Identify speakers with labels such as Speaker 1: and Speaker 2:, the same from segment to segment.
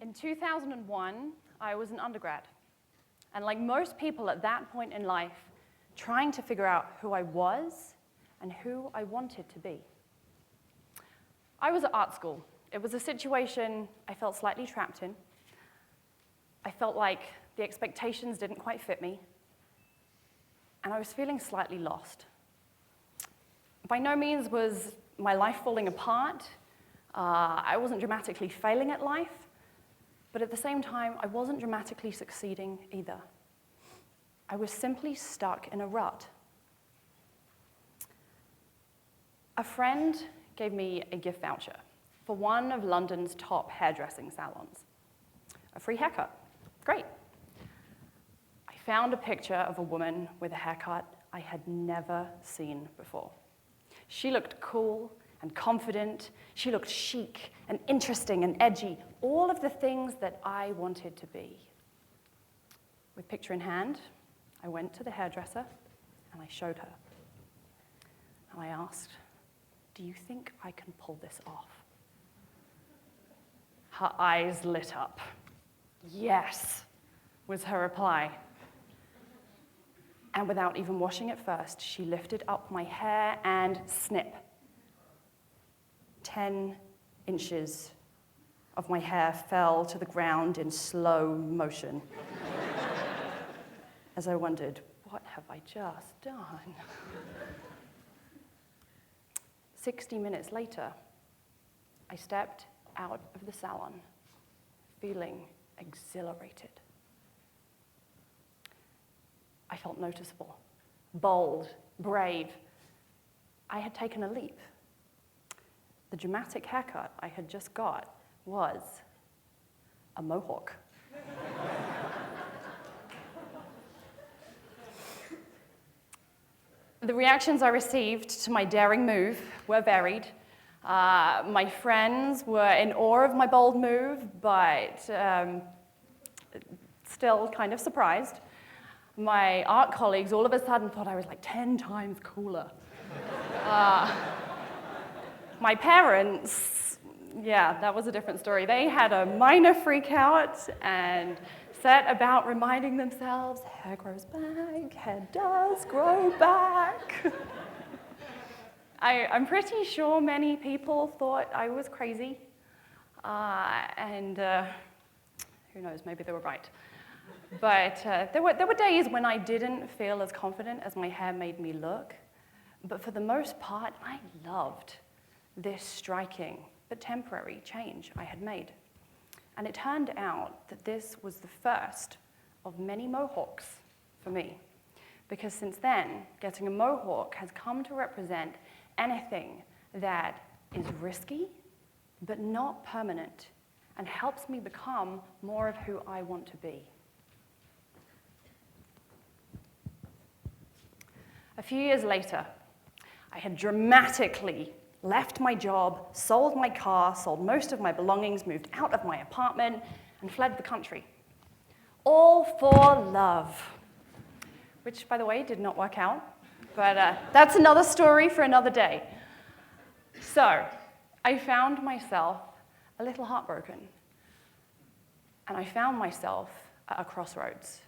Speaker 1: In 2001, I was an undergrad. And like most people at that point in life, trying to figure out who I was and who I wanted to be. I was at art school. It was a situation I felt slightly trapped in. I felt like the expectations didn't quite fit me, and I was feeling slightly lost. By no means was my life falling apart. I wasn't dramatically failing at life, but at the same time, I wasn't dramatically succeeding either. I was simply stuck in a rut. A friend gave me a gift voucher for one of London's top hairdressing salons. A free haircut. Great. I found a picture of a woman with a haircut I had never seen before. She looked cool and confident. She looked chic and interesting and edgy, all of the things that I wanted to be. With picture in hand, I went to the hairdresser and I showed her. And I asked, "Do you think I can pull this off?" Her eyes lit up. "Yes," was her reply. And without even washing it first, she lifted up my hair and snip. 10 inches of my hair fell to the ground in slow motion. As I wondered, what have I just done? 60 minutes later, I stepped out of the salon, feeling exhilarated. I felt noticeable, bold, brave. I had taken a leap. The dramatic haircut I had just got was a mohawk. The reactions I received to my daring move were varied. My friends were in awe of my bold move, but still kind of surprised. My art colleagues all of a sudden thought I was like 10 times cooler. My parents, yeah, that was a different story. They had a minor freak out and set about reminding themselves, hair grows back, hair does grow back. I'm pretty sure many people thought I was crazy, and who knows, maybe they were right. But there were days when I didn't feel as confident as my hair made me look, but for the most part, I loved this striking but temporary change I had made. And it turned out that this was the first of many mohawks for me, because since then, getting a mohawk has come to represent anything that is risky but not permanent and helps me become more of who I want to be. A few years later, I had dramatically left my job, sold my car, sold most of my belongings, moved out of my apartment, and fled the country. All for love, which, by the way, did not work out, but that's another story for another day. So, I found myself a little heartbroken, and I found myself at a crossroads,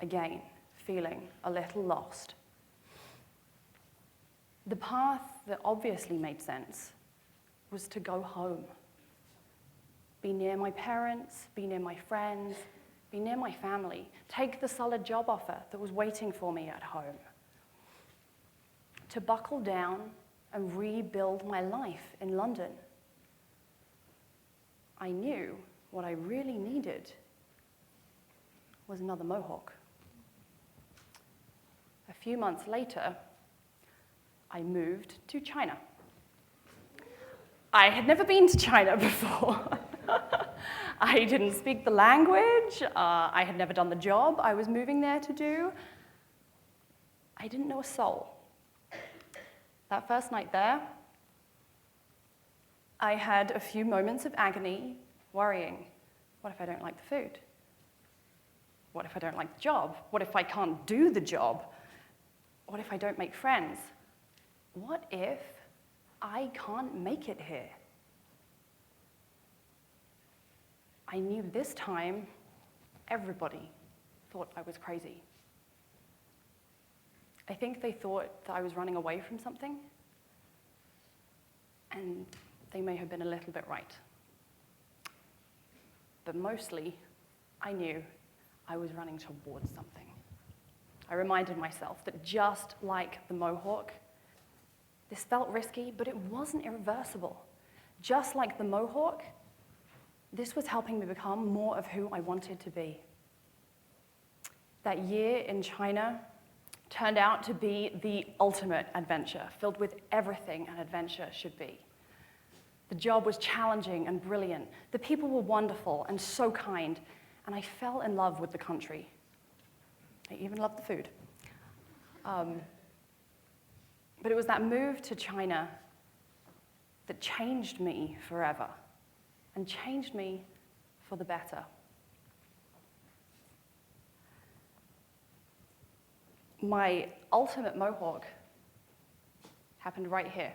Speaker 1: again, feeling a little lost. The path that obviously made sense was to go home. Be near my parents, be near my friends, be near my family. Take the solid job offer that was waiting for me at home. To buckle down and rebuild my life in London. I knew what I really needed was another mohawk. A few months later, I moved to China. I had never been to China before. I didn't speak the language. I had never done the job I was moving there to do. I didn't know a soul. That first night there, I had a few moments of agony, worrying, what if I don't like the food? What if I don't like the job? What if I can't do the job? What if I don't make friends? What if I can't make it here? I knew this time everybody thought I was crazy. I think they thought that I was running away from something, and they may have been a little bit right. But mostly, I knew I was running towards something. I reminded myself that just like the Mohawk, this felt risky, but it wasn't irreversible. Just like the Mohawk, this was helping me become more of who I wanted to be. That year in China turned out to be the ultimate adventure, filled with everything an adventure should be. The job was challenging and brilliant. The people were wonderful and so kind, and I fell in love with the country. I even loved the food. But it was that move to China that changed me forever, and changed me for the better. My ultimate Mohawk happened right here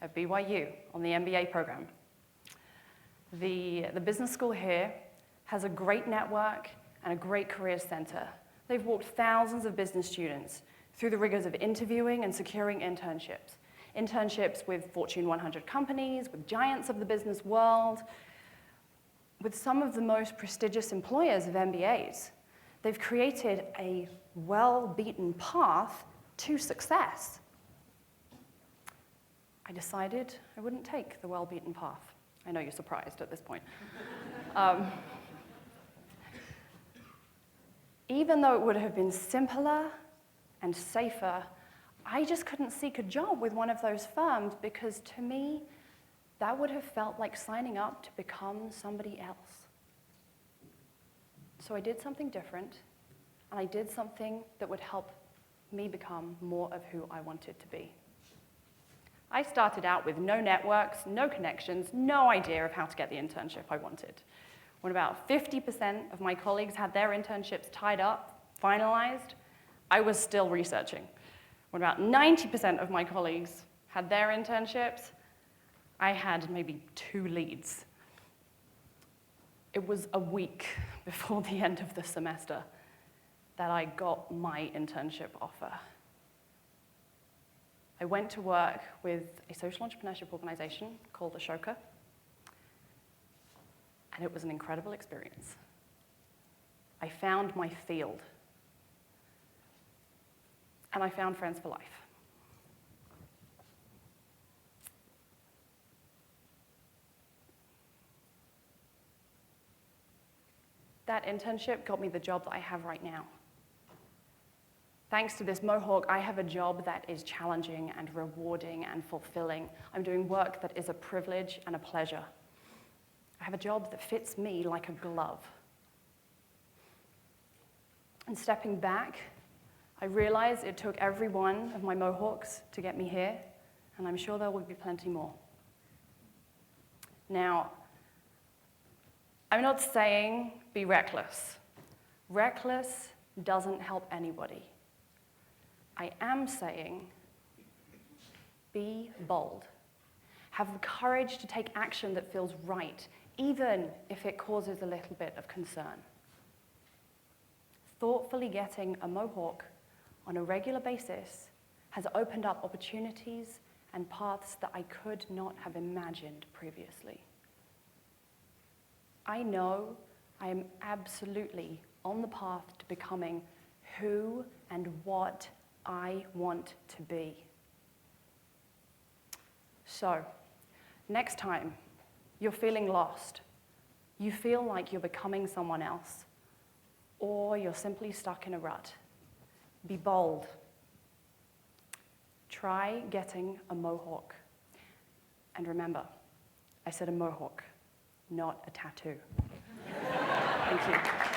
Speaker 1: at BYU on the MBA program. The business school here has a great network and a great career center. They've walked thousands of business students through the rigors of interviewing and securing internships. Internships with Fortune 100 companies, with giants of the business world, with some of the most prestigious employers of MBAs. They've created a well-beaten path to success. I decided I wouldn't take the well-beaten path. I know you're surprised at this point. Even though it would have been simpler and safer, I just couldn't seek a job with one of those firms because to me, that would have felt like signing up to become somebody else. So I did something different, and I did something that would help me become more of who I wanted to be. I started out with no networks, no connections, no idea of how to get the internship I wanted. When about 50% of my colleagues had their internships tied up, finalized, I was still researching. When about 90% of my colleagues had their internships, I had maybe 2 leads. It was a week before the end of the semester that I got my internship offer. I went to work with a social entrepreneurship organization called Ashoka, and it was an incredible experience. I found my field, and I found friends for life. That internship got me the job that I have right now. Thanks to this Mohawk, I have a job that is challenging and rewarding and fulfilling. I'm doing work that is a privilege and a pleasure. I have a job that fits me like a glove. And stepping back, I realize it took every one of my Mohawks to get me here, and I'm sure there will be plenty more. Now, I'm not saying be reckless. Reckless doesn't help anybody. I am saying be bold. Have the courage to take action that feels right, even if it causes a little bit of concern. Thoughtfully getting a Mohawk on a regular basis has opened up opportunities and paths that I could not have imagined previously. I know I am absolutely on the path to becoming who and what I want to be. So, next time you're feeling lost, you feel like you're becoming someone else, or you're simply stuck in a rut, be bold. Try getting a Mohawk. And remember, I said a Mohawk, not a tattoo. Thank you.